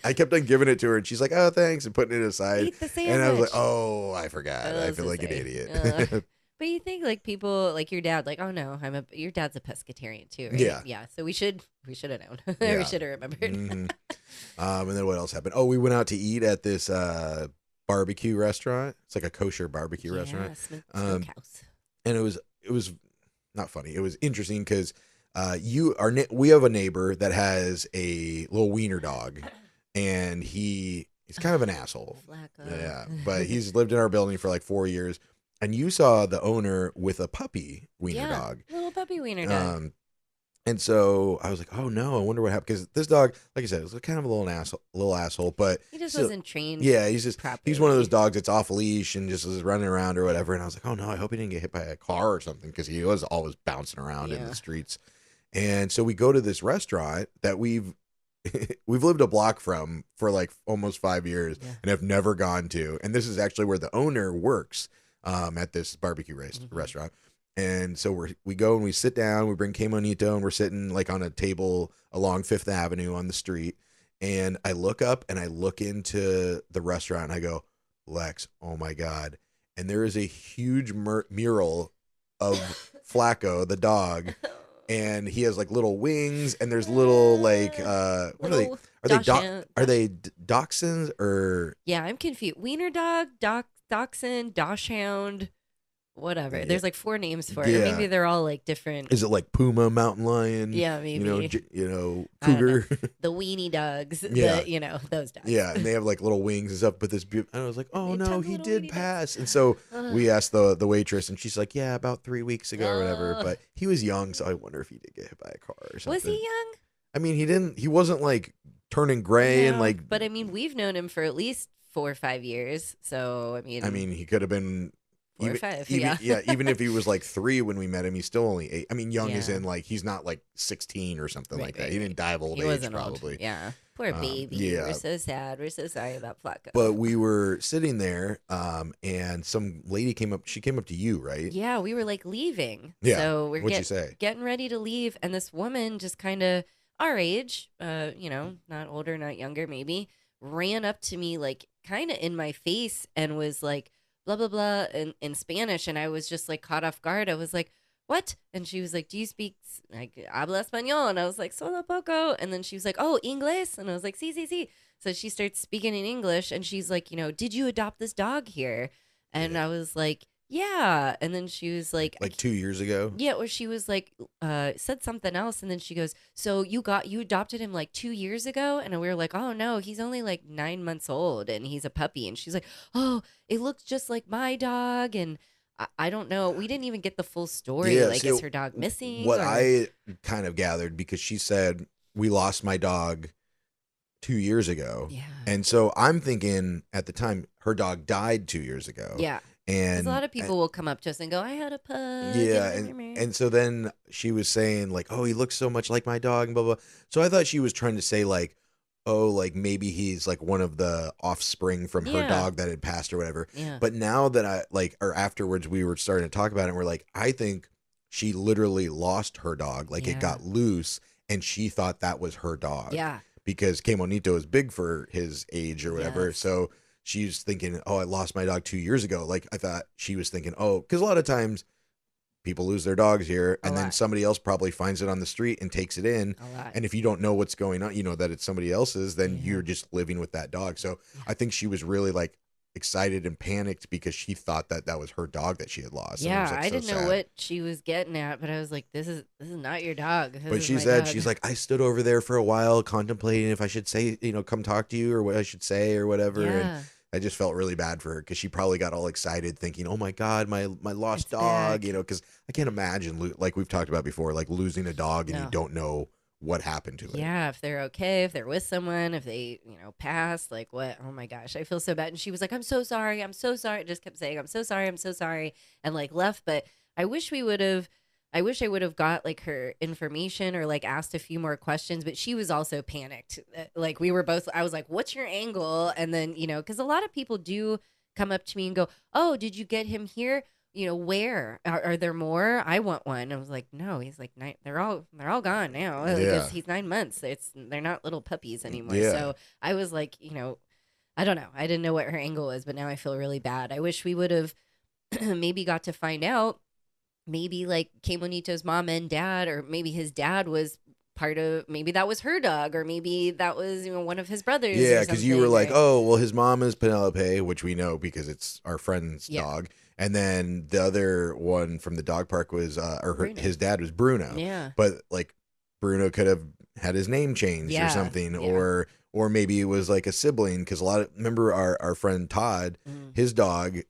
I kept on giving it to her, and she's like, "Oh, thanks," and putting it aside. Eat the sandwich. And I was like, "Oh, I forgot. I I was feel the like an same. idiot." But you think like people like your dad, like, oh no, your dad's a pescatarian too, right? Yeah. So we should have known. Yeah. We should have remembered. And then what else happened? Oh, we went out to eat at this barbecue restaurant. It's like a kosher barbecue restaurant. Smokehouse. And it was not funny. It was interesting because we have a neighbor that has a little wiener dog, and he's kind of an asshole. Flacco. Yeah, but he's lived in our building for like 4 years. And you saw the owner with a puppy wiener dog. Little puppy wiener dog. And so I was like, oh no, I wonder what happened. Because this dog, like I said, was kind of a little asshole, but He just wasn't trained. Yeah, properly. he's one of those dogs that's off leash and just is running around or whatever. And I was like, oh no, I hope he didn't get hit by a car or something, because he was always bouncing around in the streets. And so we go to this restaurant that we've lived a block from for like almost 5 years and have never gone to. And this is actually where the owner works. At this barbecue restaurant. And so we go and we sit down, we bring Quemonito, and we're sitting like on a table along 5th Avenue on the street. And I look up and I look into the restaurant and I go, Lex, oh my God. And there is a huge mural of Flacco, the dog. And he has like little wings, and there's little like what are they? Are they dachshunds or? Yeah, I'm confused. Wiener dog, dachshund, dachshund, whatever. There's like 4 names for it. Or maybe they're all like different. Is it like Puma, mountain lion? Yeah, maybe. Cougar. The weenie dogs. Yeah. Those dogs. Yeah, and they have like little wings and stuff. But and I was like, oh no, he did pass. And so Ugh. we asked the waitress, and she's like, yeah, about 3 weeks ago or whatever. But he was young, so I wonder if he did get hit by a car or something. Was he young? I mean, he wasn't like turning gray and like. But I mean, we've known him for at least 4 or 5 years. So I mean, he could have been 4 or 5. Even if he was like 3 when we met him, he's still only 8. I mean, young as in like he's not like 16 or something like that. He didn't die of old age, probably. Old. Yeah, poor baby. Yeah. We're so sad. We're so sorry about Flacco. But we were sitting there, and some lady came up. She came up to you, right? Yeah, we were like leaving. Yeah. So we're What'd you say? Getting ready to leave, and this woman just kind of our age, not older, not younger, maybe, ran up to me like kind of in my face and was like, blah, blah, blah, in Spanish. And I was just like caught off guard. I was like, what? And she was like, do you speak like habla español? And I was like, solo poco. And then she was like, oh, English? And I was like, sí, sí, sí. So she starts speaking in English, and she's like, did you adopt this dog here? And I was like, yeah. And then she was like 2 years ago. Yeah, or she was like said something else, and then she goes, so you adopted him like 2 years ago? And we were like, oh no, he's only like 9 months old and he's a puppy. And she's like, oh, it looks just like my dog. And I don't know, we didn't even get the full story. Is her dog missing? What I kind of gathered, because she said we lost my dog 2 years ago. Yeah. And so I'm thinking at the time her dog died 2 years ago. Yeah. And a lot of people will come up to us and go, I had a pug. Yeah, and so then she was saying like, oh, he looks so much like my dog and blah, blah. So I thought she was trying to say like, oh, like maybe he's like one of the offspring from her dog that had passed or whatever. Yeah. But now that afterwards we were starting to talk about it, and we're like, I think she literally lost her dog. Like it got loose, and she thought that was her dog. Yeah. Because Quemonito is big for his age or whatever. Yes. So she's thinking, oh, I lost my dog 2 years ago. Like I thought she was thinking, oh, because a lot of times people lose their dogs here, and then somebody else probably finds it on the street and takes it in. And if you don't know what's going on, that it's somebody else's, then you're just living with that dog. So I think she was really like excited and panicked because she thought that was her dog that she had lost. Yeah, was, like, I so didn't sad. know what she was getting at, but I was like, this is not your dog. But she said, she's like, I stood over there for a while contemplating if I should say, come talk to you, or what I should say or whatever. Yeah. I just felt really bad for her because she probably got all excited thinking, oh my God, my lost dog, back. because I can't imagine, like we've talked about before, like losing a dog and No. you don't know what happened to it. Yeah, if they're okay, if they're with someone, if they, passed, like what? Oh my gosh, I feel so bad. And she was like, I'm so sorry. I'm so sorry. Just kept saying, I'm so sorry. I'm so sorry. And like left. But I wish I would have got like her information or like asked a few more questions. But she was also panicked. Like we were both, I was like, what's your angle? And then, because a lot of people do come up to me and go, oh, did you get him here? Where are there more? I want one. I was like, no. He's like, they're all gone now because he's 9 months. They're not little puppies anymore. Yeah. So I was like, I don't know. I didn't know what her angle was, but now I feel really bad. I wish we would have maybe got to find out. Maybe like Kay Bonito's mom and dad, or maybe his dad was maybe that was her dog, or maybe that was one of his brothers. Yeah, because you were like, oh, well, his mom is Penelope, which we know because it's our friend's dog. And then the other one from the dog park was, his dad was Bruno. Yeah. But like Bruno could have had his name changed or something, or maybe it was like a sibling. Because remember our friend Todd, his dog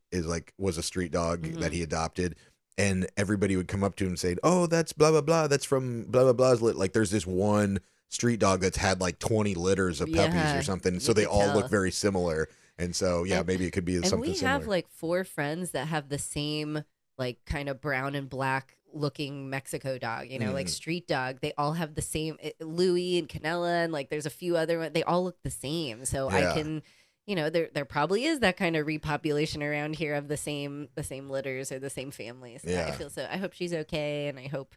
was a street dog that he adopted. And everybody would come up to him and say, oh, that's blah, blah, blah. That's from blah, blah, blah's. Like there's this one street dog that's had like 20 litters of puppies or something. So they all look very similar. And so, maybe it could be something similar. And we have like 4 friends that have the same like kind of brown and black looking Mexico dog, like street dog. They all have the same, Louie and Canella, and like there's a few other ones. They all look the same. So I can... there probably is that kind of repopulation around here of the same litters or the same families. Yeah. I hope she's okay, and I hope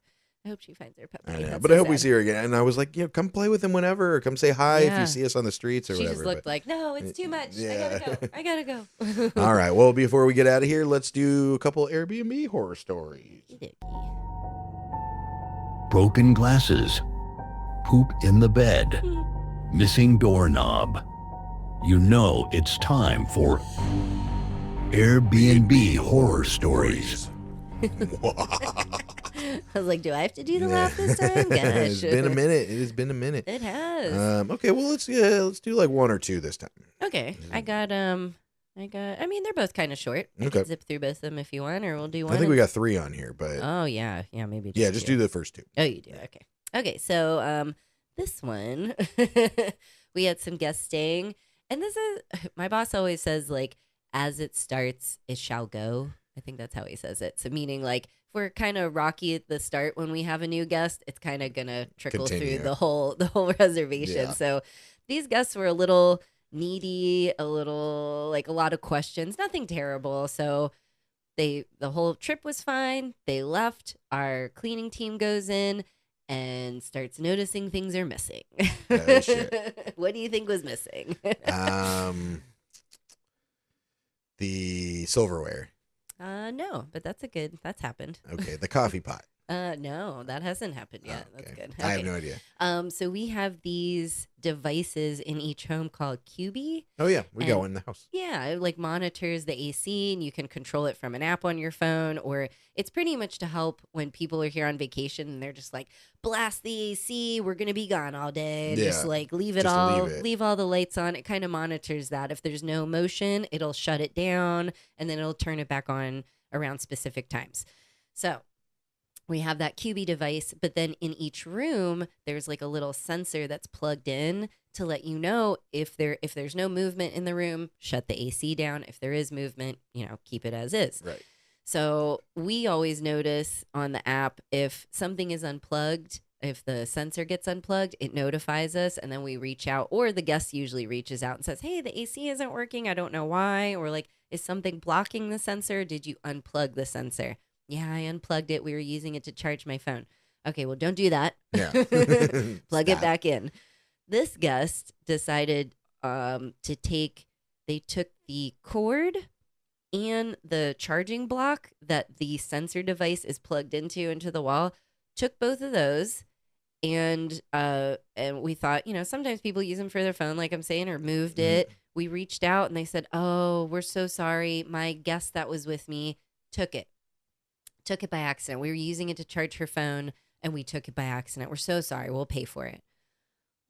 she finds her puppy. But I hope we see her again. And I was like, come play with him whenever, or come say hi if you see us on the streets or she whatever. She just looked like, no, it's too much. Yeah. I gotta go. All right. Well, before we get out of here, let's do a couple Airbnb horror stories. Broken glasses, poop in the bed, missing doorknob. You know it's time for Airbnb horror stories. I was like, do I have to do the laugh this time? Gosh. It's been a minute. It has been a minute. It has. Okay, well let's do like 1 or 2 this time. Okay. I mean, they're both kind of short. I can zip through both of them if you want, or we'll do one. I think we got 3 on here, but oh yeah, maybe. Just do the first 2. Oh, you do. Okay. So this one we had some guests staying. And this is, my boss always says, like, as it starts, it shall go. I think that's how he says it. So meaning, like, if we're kind of rocky at the start when we have a new guest, it's kind of going to trickle through the whole reservation. Yeah. So these guests were a little needy, a lot of questions, nothing terrible. So the whole trip was fine. They left. Our cleaning team goes in and starts noticing things are missing. Oh, shit. What do you think was missing? The silverware. No, but that's happened. Okay, the coffee pot. No, that hasn't happened yet. Oh, okay. That's good. I have no idea. So we have these devices in each home called QB. Oh yeah, we got one in the house. Yeah, it like monitors the AC, and you can control it from an app on your phone, or it's pretty much to help when people are here on vacation and they're just like, blast the AC, we're gonna be gone all day, and just like leave all the lights on. It kind of monitors that. If there's no motion, it'll shut it down, and then it'll turn it back on around specific times. So we have that QB device, but then in each room, there's like a little sensor that's plugged in to let you know if there's no movement in the room, shut the AC down. If there is movement, keep it as is. Right. So we always notice on the app if something is unplugged, if the sensor gets unplugged, it notifies us, and then we reach out, or the guest usually reaches out and says, hey, the AC isn't working. I don't know why. Or like, is something blocking the sensor? Did you unplug the sensor? Yeah, I unplugged it. We were using it to charge my phone. Okay, well, don't do that. Yeah. Plug it back in. This guest decided they took the cord and the charging block that the sensor device is plugged into the wall, took both of those, and we thought, sometimes people use them for their phone, like I'm saying, or moved it. We reached out and they said, oh, we're so sorry. My guest that was with me took it by accident. We were using it to charge her phone and we took it by accident. We're so sorry. We'll pay for it.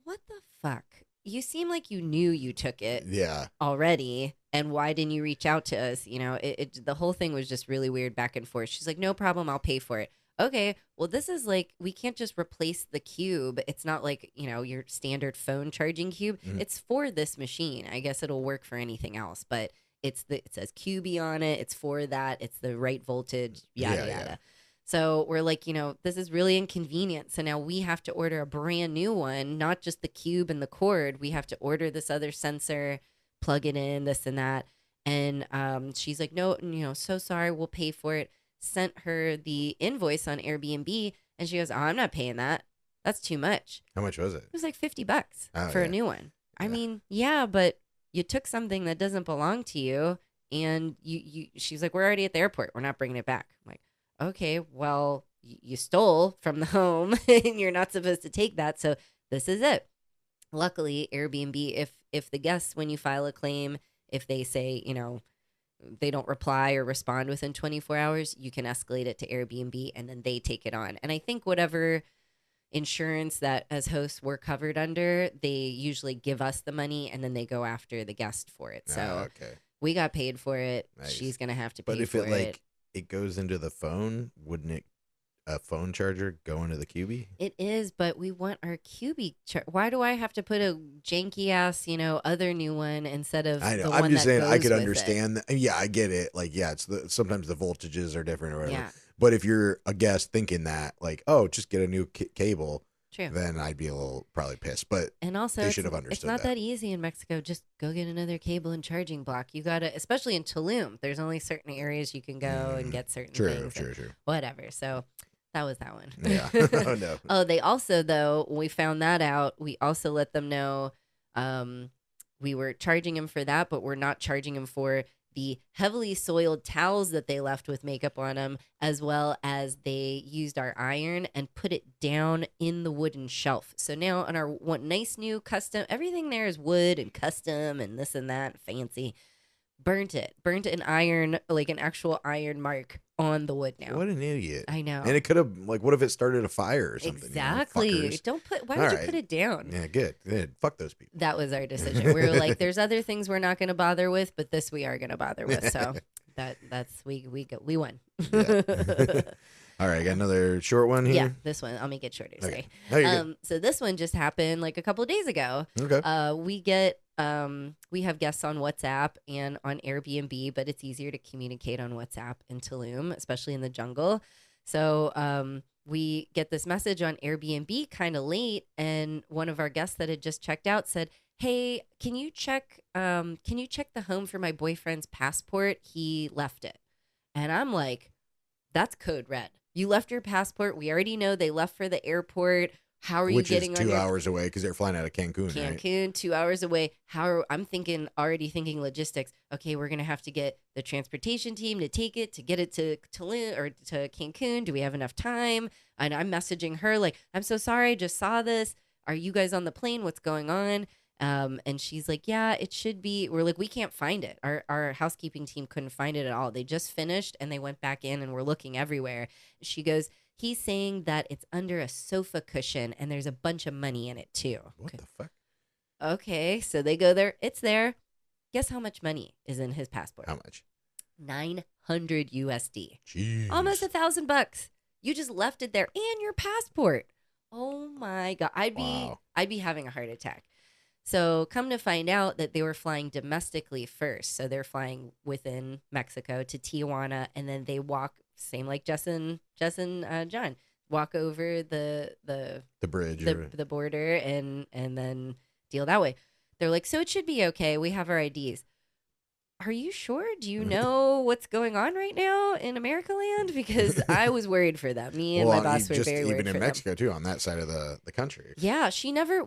What the fuck you seem like you knew you took it Yeah. already, and why didn't you reach out to us? The whole thing was just really weird back and forth. She's like, no problem, I'll pay for it. Okay, well, this is like, we can't just replace the cube. It's not like, your standard phone charging cube. It's for this machine. I guess it'll work for anything else, but it says QB on it. It's for that. It's the right voltage, yada, yada. So we're like, this is really inconvenient. So now we have to order a brand new one, not just the cube and the cord. We have to order this other sensor, plug it in, this and that. And she's like, no, so sorry, we'll pay for it. Sent her the invoice on Airbnb, and she goes, oh, I'm not paying that. That's too much. How much was it? It was like $50 for a new one. I mean, yeah, but you took something that doesn't belong to you, and she's like, we're already at the airport. We're not bringing it back. I'm like, okay, well, you stole from the home, and you're not supposed to take that, so this is it. Luckily, Airbnb, if the guests, when you file a claim, if they say, they don't reply or respond within 24 hours, you can escalate it to Airbnb, and then they take it on. And I think whatever insurance that as hosts we're covered under, they usually give us the money, and then they go after the guest for it. So we got paid for it. Nice. She's going to have to pay for it. But if it goes into the phone, wouldn't a phone charger go into the QB? It is, but we want our QB. Why do I have to put a janky ass, other new one instead of I know. the I'm one just that saying goes I could with understand that. Yeah, I get it. Like, yeah, sometimes the voltages are different or whatever. Yeah. But if you're a guest thinking that, like, oh, just get a new cable, True. Then I'd be a little probably pissed. But and also, they should have understood. It's not that easy in Mexico. Just go get another cable and charging block. You gotta, especially in Tulum. There's only certain areas you can go and get certain things. True. Whatever. So. That was that one. Yeah. Oh, no. Oh, they also, though, when we found that out, we also let them know we were charging him for that, but we're not charging him for the heavily soiled towels that they left with makeup on them, as well as they used our iron and put it down in the wooden shelf. So now on our one nice new custom, everything there is wood and custom and this and that, fancy. Burnt an iron, like an actual iron mark on the wood now. What an idiot. I know. And it could have, like, what if it started a fire or something? Exactly. Why would you put it down? Yeah, good. Fuck those people. That was our decision. We were like, there's other things we're not going to bother with, but this we are going to bother with. So we won. Yeah. All right, got another short one here? Yeah, this one. I'll make it shorter. Okay. Sorry. So this one just happened like a couple of days ago. Okay. We have guests on WhatsApp and on Airbnb, but it's easier to communicate on WhatsApp in Tulum, especially in the jungle. So we get this message on Airbnb kind of late, and one of our guests that had just checked out said, "Hey, can you check the home for my boyfriend's passport? He left it." And I'm like, "That's code red. You left your passport. We already know they left for the airport. How are you getting on your... Which is 2 hours away because they're flying out of Cancun, right? 2 hours away. I'm already thinking logistics. Okay, we're going to have to get the transportation team to take it, to get it to Tulum or to Cancun. Do we have enough time? And I'm messaging her like, I'm so sorry, I just saw this. Are you guys on the plane? What's going on? And she's like, yeah, it should be. We're like, we can't find it. Our housekeeping team couldn't find it at all. They just finished and they went back in and we're looking everywhere. She goes, he's saying that it's under a sofa cushion and there's a bunch of money in it too. What the fuck? Okay, so they go there. It's there. Guess how much money is in his passport? How much? 900 USD. Jeez. Almost $1,000. You just left it there and your passport. Oh my God. I'd be having a heart attack. So come to find out that they were flying domestically first. So they're flying within Mexico to Tijuana, and then they walk, same like Jess and John, walk over the bridge, the border, and then deal that way. They're like, so it should be okay. We have our IDs. Are you sure? Do you know what's going on right now in America land? Because I was worried for them. Me and my boss were very worried for them. Even in Mexico, too, on that side of the country. Yeah,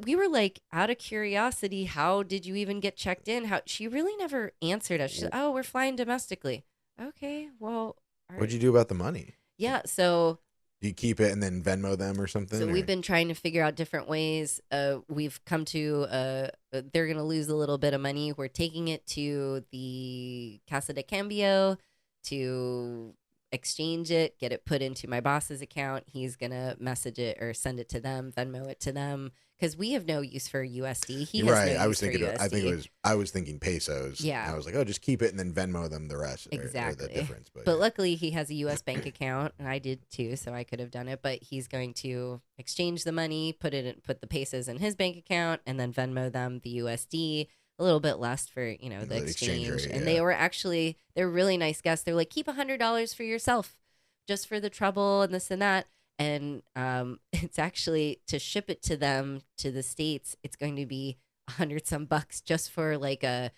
we were like, out of curiosity, how did you even get checked in? She really never answered us. She said, oh, we're flying domestically. Okay, well. What'd you do about the money? Yeah, so. Do you keep it and then Venmo them or something? So we've been trying to figure out different ways. We've come to, they're going to lose a little bit of money. We're taking it to the Casa de Cambio to exchange it, get it put into my boss's account. He's going to message it or send it to them, Venmo it to them. Because we have no use for USD. He has right. no I was use thinking. for USD. I was thinking pesos. Yeah. And I was like, oh, just keep it and then Venmo them the rest. Exactly. Or the difference. But luckily, he has a U.S. bank account, and I did too, so I could have done it. But he's going to exchange the money, put the pesos in his bank account, and then Venmo them the USD. A little bit less for the exchange. Rate, and they're really nice guests. They're like, keep $100 for yourself, just for the trouble and this and that. And it's actually to ship it to them to the States. It's going to be $100 bucks just for like a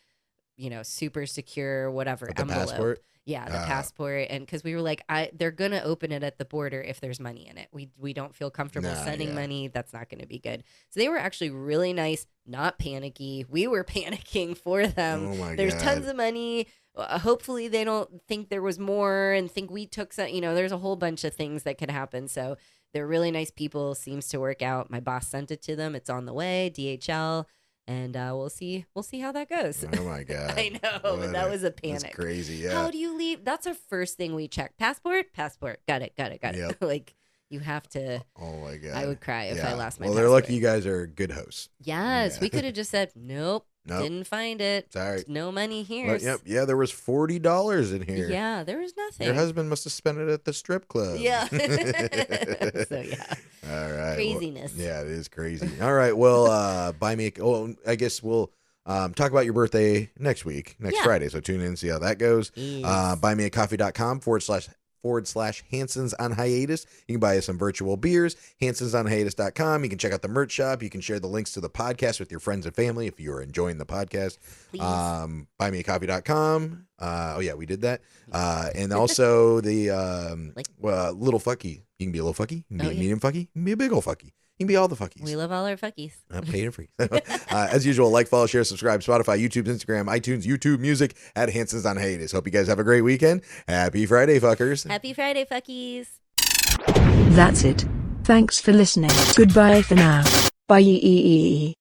super secure whatever the envelope. passport. Yeah, the passport. And because we were like, they're gonna open it at the border if there's money in it. We don't feel comfortable sending money. That's not going to be good. So they were actually really nice, not panicky. We were panicking for them. Oh my There's God. tons of money. Hopefully they don't think there was more and think we took some. There's a whole bunch of things that could happen. So they're really nice people. Seems to work out. My boss sent it to them. It's on the way, DHL. And we'll see how that goes. Oh my God. I know, but that was a panic. That's crazy. Yeah. How do you leave? That's our first thing we check. Passport. Got it. Yep. Like you have to. Oh my God. I would cry if I lost my Well, passport. they're lucky you guys are good hosts. Yes, Yeah. we could have just said nope. Didn't find it. Sorry. No money here. Well, yep. Yeah, there was $40 in here. Yeah, there was nothing. Your husband must have spent it at the strip club. Yeah. So yeah. All right. Craziness. Well, yeah, it is crazy. All right. Well, buy me. I guess we'll talk about your birthday next Friday. So tune in and see how that goes. Yes. Buymeacoffee.com/Hansons on hiatus. You can buy us some virtual beers. HansonsOnHiatus.com. You can check out the merch shop. You can share the links to the podcast with your friends and family if you are enjoying the podcast. Please. Buymeacoffee.com. Oh yeah, we did that. And also the little fucky. You can be a little fucky. You can be a medium fucky. You can be a big old fucky. You can be all the fuckies. We love all our fuckies. Paid and free. As usual, like, follow, share, subscribe, Spotify, YouTube, Instagram, iTunes, YouTube Music at Hansons on Hiatus. Hope you guys have a great weekend. Happy Friday, fuckers. Happy Friday, fuckies. That's it. Thanks for listening. Goodbye for now. Bye.